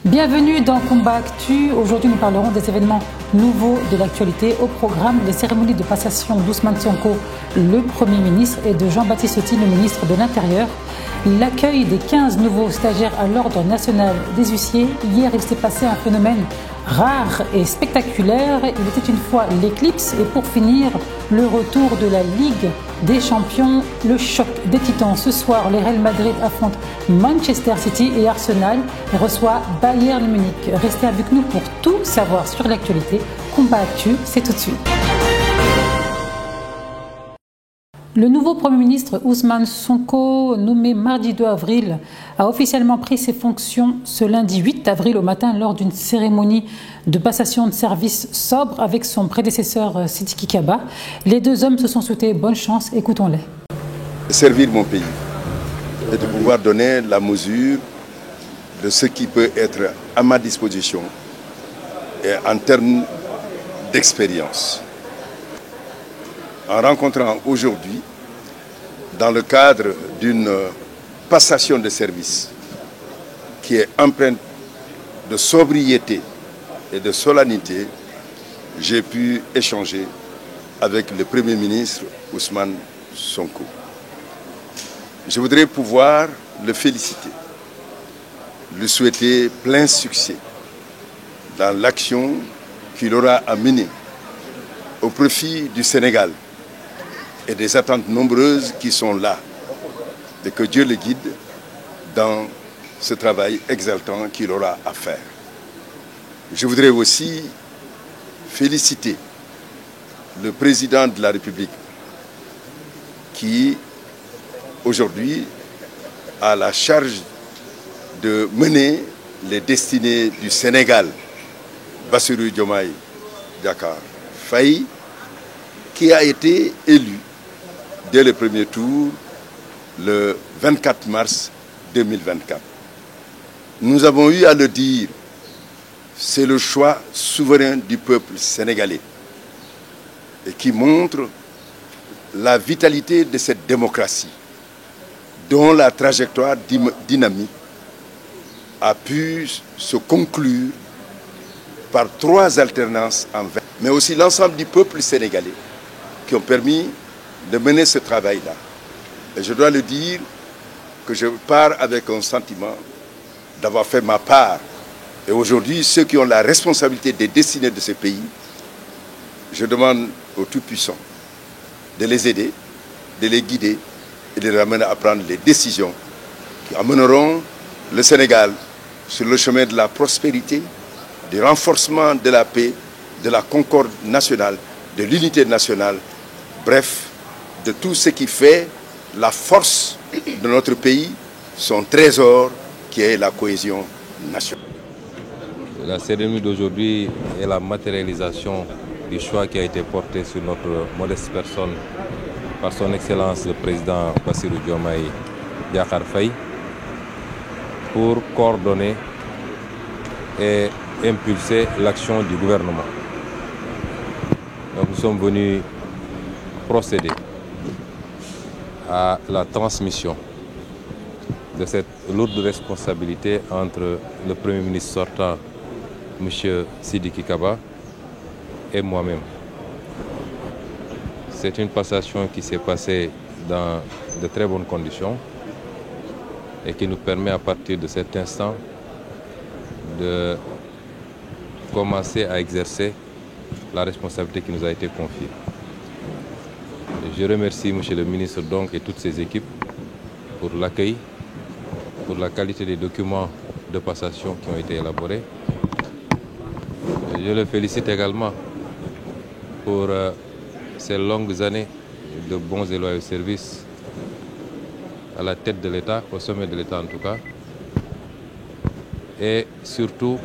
Bienvenue dans Combat Actu. Aujourd'hui, nous parlerons des événements nouveaux de l'actualité. Au programme, les cérémonies de passation d'Ousmane Sonko, le Premier ministre, et de Jean-Baptiste Auty, le ministre de l'Intérieur. L'accueil des 15 nouveaux stagiaires à l'Ordre national des huissiers. Hier, il s'est passé un phénomène rare et spectaculaire. Il était une fois l'éclipse. Et pour finir, le retour de la Ligue des Champions, le choc des titans. Ce soir, le Real Madrid affronte Manchester City et Arsenal reçoit Bayern Munich. Restez avec nous pour tout savoir sur l'actualité. Combat Actu, c'est tout de suite. Le nouveau Premier ministre Ousmane Sonko, nommé mardi 2 avril, a officiellement pris ses fonctions ce lundi 8 avril au matin lors d'une cérémonie de passation de service sobre avec son prédécesseur Sidiki Kaba. Les deux hommes se sont souhaités bonne chance. Écoutons-les. Servir mon pays et de pouvoir donner la mesure de ce qui peut être à ma disposition et en termes d'expérience. En rencontrant aujourd'hui, dans le cadre d'une passation de service qui est empreinte de sobriété et de solennité, j'ai pu échanger avec le Premier ministre Ousmane Sonko. Je voudrais pouvoir le féliciter, lui souhaiter plein succès dans l'action qu'il aura à mener au profit du Sénégal et des attentes nombreuses qui sont là, et que Dieu le guide dans ce travail exaltant qu'il aura à faire. Je voudrais aussi féliciter le président de la République qui, aujourd'hui, a la charge de mener les destinées du Sénégal, Bassirou Diomaye Diakhar Faye, qui a été élu dès le premier tour le 24 mars 2024. Nous avons eu à le dire, c'est le choix souverain du peuple sénégalais et qui montre la vitalité de cette démocratie dont la trajectoire dynamique a pu se conclure par 3 alternances en 20, mais aussi l'ensemble du peuple sénégalais qui ont permis de mener ce travail-là. Et je dois le dire que je pars avec un sentiment d'avoir fait ma part. Et aujourd'hui, ceux qui ont la responsabilité des destinées de ce pays, je demande aux Tout-Puissants de les aider, de les guider et de les amener à prendre les décisions qui amèneront le Sénégal sur le chemin de la prospérité, du renforcement de la paix, de la concorde nationale, de l'unité nationale, bref, de tout ce qui fait la force de notre pays, son trésor qui est la cohésion nationale. La cérémonie d'aujourd'hui est la matérialisation du choix qui a été porté sur notre modeste personne par son Excellence le Président Bassirou Diomaye Diakhar Faye pour coordonner et impulser l'action du gouvernement. Donc nous sommes venus procéder à la transmission de cette lourde responsabilité entre le Premier ministre sortant, M. Sidiki Kaba, et moi-même. C'est une passation qui s'est passée dans de très bonnes conditions et qui nous permet à partir de cet instant de commencer à exercer la responsabilité qui nous a été confiée. Je remercie M. le ministre donc et toutes ses équipes pour l'accueil, pour la qualité des documents de passation qui ont été élaborés. Je le félicite également pour ces longues années de bons et loyaux services à la tête de l'État, au sommet de l'État en tout cas, et surtout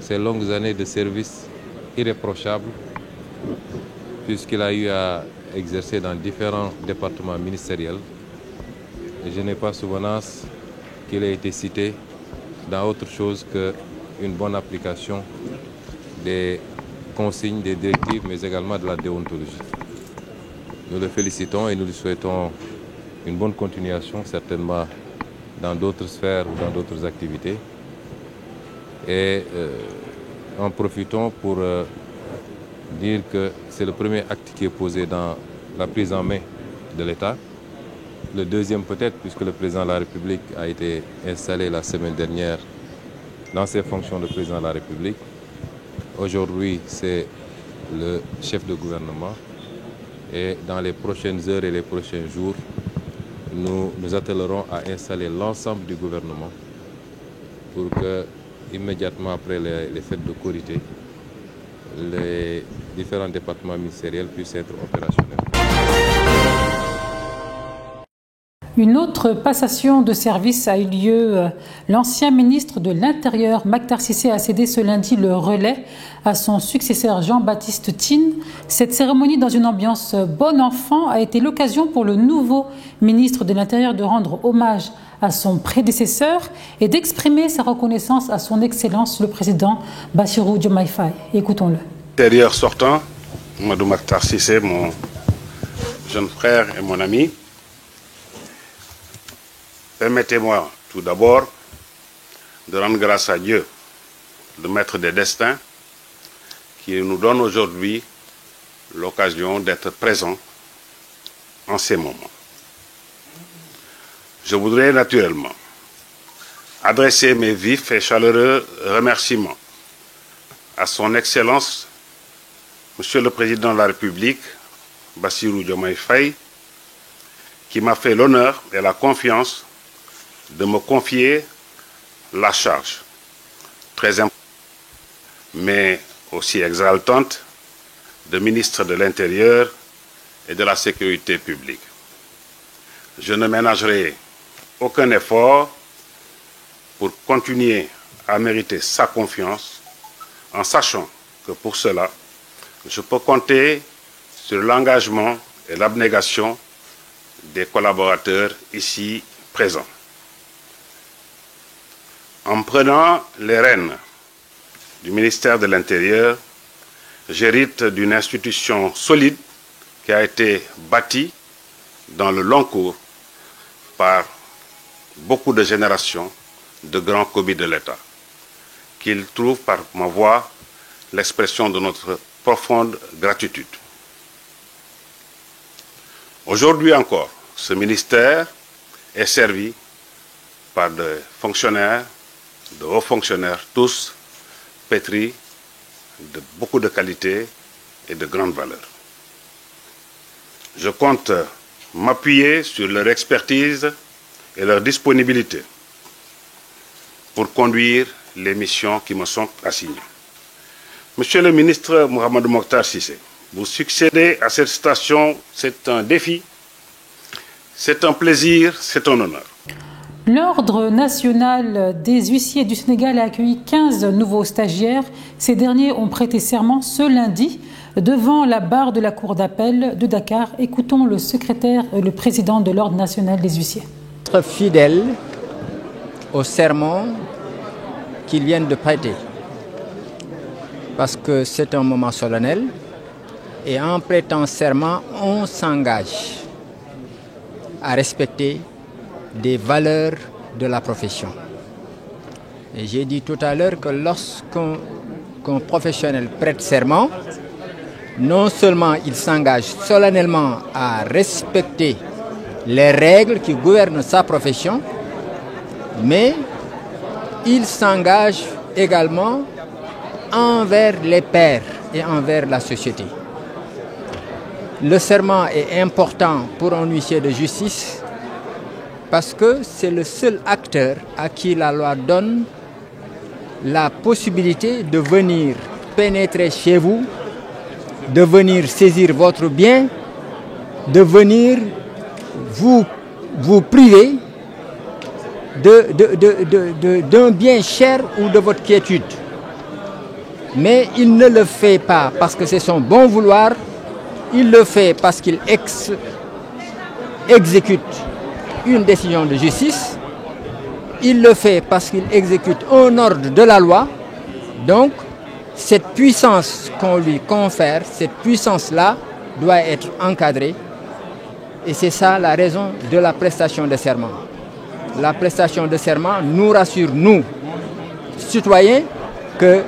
ces longues années de services irréprochables, puisqu'il a eu à exercer dans différents départements ministériels. Et je n'ai pas souvenance qu'il ait été cité dans autre chose qu'une bonne application des consignes, des directives, mais également de la déontologie. Nous le félicitons et nous lui souhaitons une bonne continuation, certainement dans d'autres sphères ou dans d'autres activités. Et en profitons pour dire que c'est le premier acte qui est posé dans la prise en main de l'État. Le deuxième peut-être, puisque le président de la République a été installé la semaine dernière dans ses fonctions de président de la République. Aujourd'hui, c'est le chef de gouvernement. Et dans les prochaines heures et les prochains jours, nous nous attellerons à installer l'ensemble du gouvernement pour que, immédiatement après les fêtes de Korité, les différents départements ministériels puissent être opérationnels. Une autre passation de service a eu lieu. L'ancien ministre de l'Intérieur, Mactar Cissé, a cédé ce lundi le relais à son successeur Jean-Baptiste Tine. Cette cérémonie, dans une ambiance bon enfant, a été l'occasion pour le nouveau ministre de l'Intérieur de rendre hommage à son prédécesseur et d'exprimer sa reconnaissance à son Excellence le président Bassirou Diomaye Faye. Écoutons-le. L'intérieur sortant, Madou Mactar Cissé, mon jeune frère et mon ami, permettez-moi tout d'abord de rendre grâce à Dieu, le maître des destins, qui nous donne aujourd'hui l'occasion d'être présents en ces moments. Je voudrais naturellement adresser mes vifs et chaleureux remerciements à son Excellence, Monsieur le Président de la République, Bassirou Diomaye Faye, qui m'a fait l'honneur et la confiance de me confier la charge très importante, mais aussi exaltante, de ministre de l'Intérieur et de la Sécurité publique. Je ne ménagerai aucun effort pour continuer à mériter sa confiance, en sachant que pour cela, je peux compter sur l'engagement et l'abnégation des collaborateurs ici présents. En prenant les rênes du ministère de l'Intérieur, j'hérite d'une institution solide qui a été bâtie dans le long cours par beaucoup de générations de grands commis de l'État, qu'ils trouvent par ma voix l'expression de notre profonde gratitude. Aujourd'hui encore, ce ministère est servi par des fonctionnaires, de hauts fonctionnaires, tous pétris de beaucoup de qualité et de grande valeur. Je compte m'appuyer sur leur expertise et leur disponibilité pour conduire les missions qui me sont assignées. Monsieur le ministre Mohamedou Mactar Cissé, vous succédez à cette station, c'est un défi, c'est un plaisir, c'est un honneur. L'Ordre national des huissiers du Sénégal a accueilli 15 nouveaux stagiaires. Ces derniers ont prêté serment ce lundi devant la barre de la Cour d'appel de Dakar. Écoutons le secrétaire et le président de l'Ordre national des huissiers. Être fidèle au serment qu'ils viennent de prêter, parce que c'est un moment solennel et en prêtant serment, on s'engage à respecter des valeurs de la profession. Et j'ai dit tout à l'heure que lorsqu'un professionnel prête serment, non seulement il s'engage solennellement à respecter les règles qui gouvernent sa profession, mais il s'engage également envers les pairs et envers la société. Le serment est important pour un huissier de justice parce que c'est le seul acteur à qui la loi donne la possibilité de venir pénétrer chez vous de venir saisir votre bien, de venir vous priver d'un bien cher ou de votre quiétude. Mais il ne le fait pas parce que c'est son bon vouloir, il le fait parce qu'il exécute une décision de justice, il le fait parce qu'il exécute un ordre de la loi. Donc, cette puissance qu'on lui confère, cette puissance-là doit être encadrée. Et c'est ça la raison de la prestation de serment. La prestation de serment nous rassure, nous, citoyens, que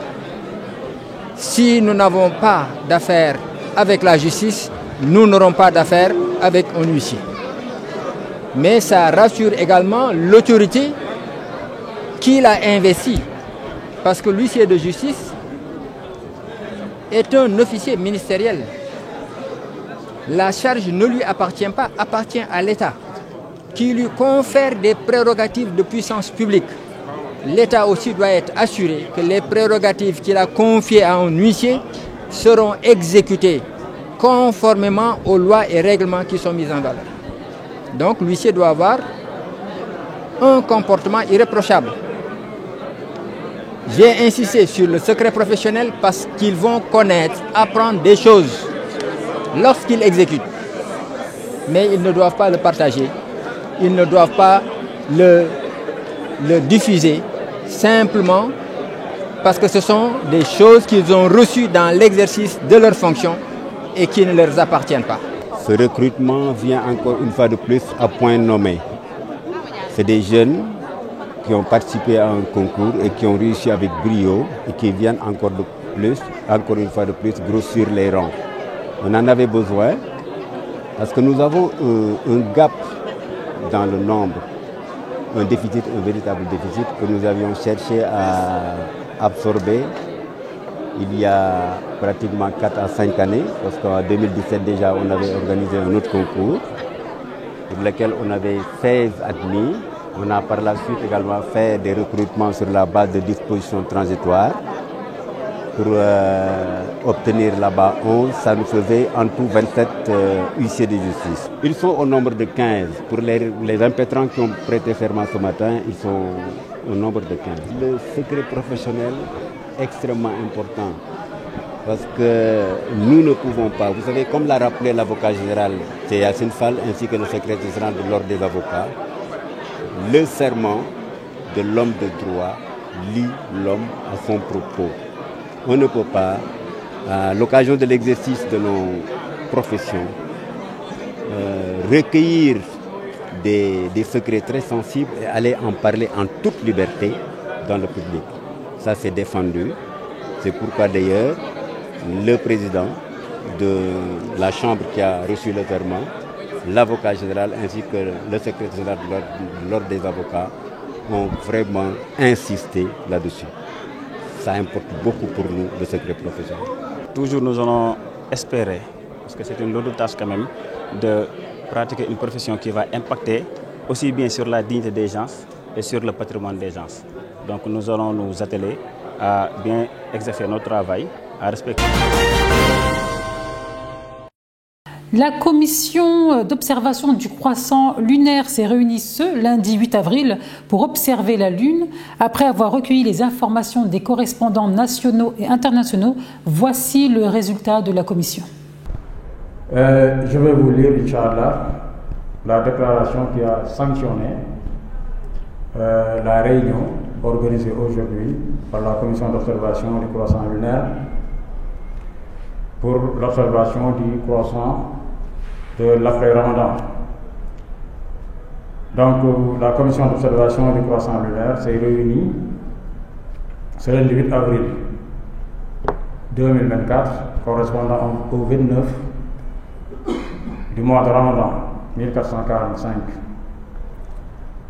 si nous n'avons pas d'affaires avec la justice, nous n'aurons pas d'affaires avec un huissier. Mais ça rassure également l'autorité qui l'a investi. Parce que l'huissier de justice est un officier ministériel. La charge ne lui appartient pas, appartient à l'État, qui lui confère des prérogatives de puissance publique. L'État aussi doit être assuré que les prérogatives qu'il a confiées à un huissier seront exécutées conformément aux lois et règlements qui sont mis en valeur. Donc l'huissier doit avoir un comportement irréprochable. J'ai insisté sur le secret professionnel parce qu'ils vont connaître, apprendre des choses lorsqu'ils exécutent. Mais ils ne doivent pas le partager, ils ne doivent pas le diffuser simplement parce que ce sont des choses qu'ils ont reçues dans l'exercice de leurs fonctions et qui ne leur appartiennent pas. Ce recrutement vient encore une fois de plus à point nommé. C'est des jeunes qui ont participé à un concours et qui ont réussi avec brio et qui viennent encore une fois de plus, grossir les rangs. On en avait besoin parce que nous avons un gap dans le nombre, un véritable déficit que nous avions cherché à absorber il y a pratiquement 4 à 5 années, parce qu'en 2017 déjà on avait organisé un autre concours pour lequel on avait 16 admis. On a par la suite également fait des recrutements sur la base de dispositions transitoires pour obtenir là-bas 11. Ça nous faisait en tout 27 huissiers de justice. Ils sont au nombre de 15. Pour les impétrants qui ont prêté serment ce matin, ils sont au nombre de 15. Le secret professionnel est extrêmement important parce que nous ne pouvons pas, vous savez, comme l'a rappelé l'avocat général, c'est Yassine Fall, ainsi que le secrétaire général de l'Ordre des avocats, le serment de l'homme de droit lie l'homme à son propos. On ne peut pas, à l'occasion de l'exercice de nos professions, recueillir des secrets très sensibles et aller en parler en toute liberté dans le public. Ça, c'est défendu. C'est pourquoi d'ailleurs, le président de la Chambre qui a reçu le serment, l'avocat général ainsi que le secrétaire général de l'Ordre des avocats ont vraiment insisté là-dessus. Ça importe beaucoup pour nous, le secret professionnel. Toujours nous allons espérer, parce que c'est une lourde tâche quand même, de pratiquer une profession qui va impacter aussi bien sur la dignité des gens et sur le patrimoine des gens. Donc nous allons nous atteler à bien exercer notre travail, à respecter. La commission d'observation du croissant lunaire s'est réunie ce lundi 8 avril pour observer la Lune. Après avoir recueilli les informations des correspondants nationaux et internationaux, voici le résultat de la commission. Je vais vous lire, Inch'Allah, la déclaration qui a sanctionné la réunion organisée aujourd'hui par la commission d'observation du croissant lunaire pour l'observation du croissant de l'après-Ramadan. Donc, la commission d'observation du croissant lunaire s'est réunie ce lundi 8 avril 2024, correspondant au 29 du mois de Ramadan 1445.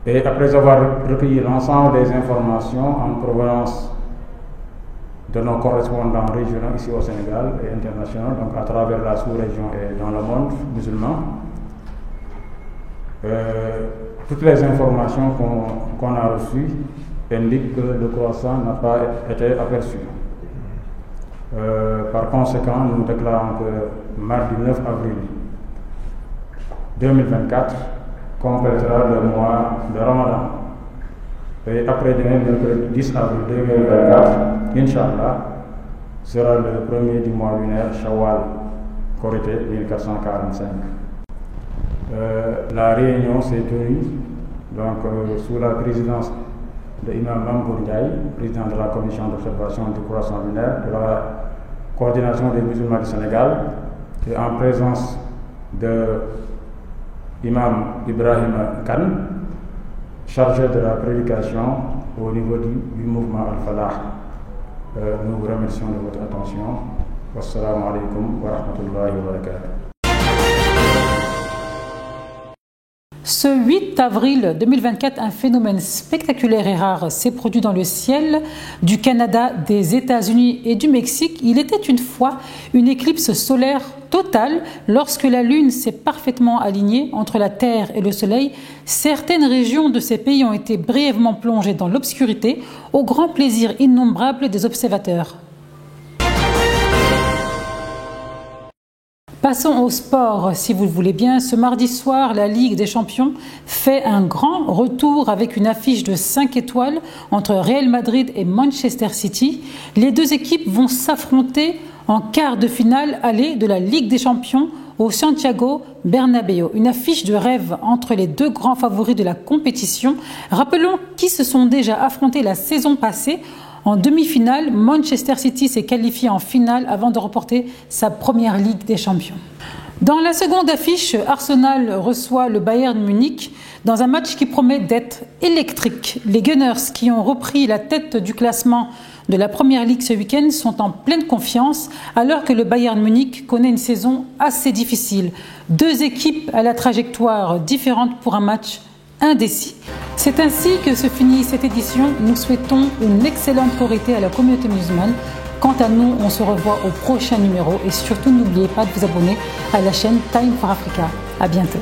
Et après avoir recueilli l'ensemble des informations en provenance de nos correspondants régionaux ici au Sénégal et internationaux, donc à travers la sous-région et dans le monde musulman, toutes les informations qu'on a reçues indiquent que le croissant n'a pas été aperçu. Par conséquent, nous déclarons que mardi 9 avril 2024 complétera le mois de Ramadan. Et après-demain, le 10 avril 2024, Inch'Allah, sera le premier du mois lunaire, Shawwal, Korité 1445. La réunion s'est tenue sous la présidence de Imam Mambour Ndiaye, président de la commission d'observation du croissant lunaire de la coordination des musulmans du Sénégal, et en présence de Imam Ibrahim Khan, chargé de la prédication au niveau du mouvement Al-Falah. Nous vous remercions de votre attention. Wassalamu alaikum wa rahmatullahi wa barakatuh. Ce 8 avril 2024, un phénomène spectaculaire et rare s'est produit dans le ciel du Canada, des États-Unis et du Mexique. Il était une fois une éclipse solaire totale lorsque la Lune s'est parfaitement alignée entre la Terre et le Soleil. Certaines régions de ces pays ont été brièvement plongées dans l'obscurité, au grand plaisir innombrable des observateurs. Passons au sport, si vous le voulez bien. Ce mardi soir, la Ligue des Champions fait un grand retour avec une affiche de 5 étoiles entre Real Madrid et Manchester City. Les deux équipes vont s'affronter en quart de finale aller de la Ligue des Champions au Santiago Bernabéu. Une affiche de rêve entre les deux grands favoris de la compétition. Rappelons qui se sont déjà affrontés la saison passée. En demi-finale, Manchester City s'est qualifié en finale avant de remporter sa première Ligue des Champions. Dans la seconde affiche, Arsenal reçoit le Bayern Munich dans un match qui promet d'être électrique. Les Gunners, qui ont repris la tête du classement de la Première Ligue ce week-end, sont en pleine confiance alors que le Bayern Munich connaît une saison assez difficile. Deux équipes à la trajectoire différente pour un match indécis. C'est ainsi que se finit cette édition. Nous souhaitons une excellente Korité à la communauté musulmane. Quant à nous, on se revoit au prochain numéro et surtout n'oubliez pas de vous abonner à la chaîne Time for Africa. À bientôt.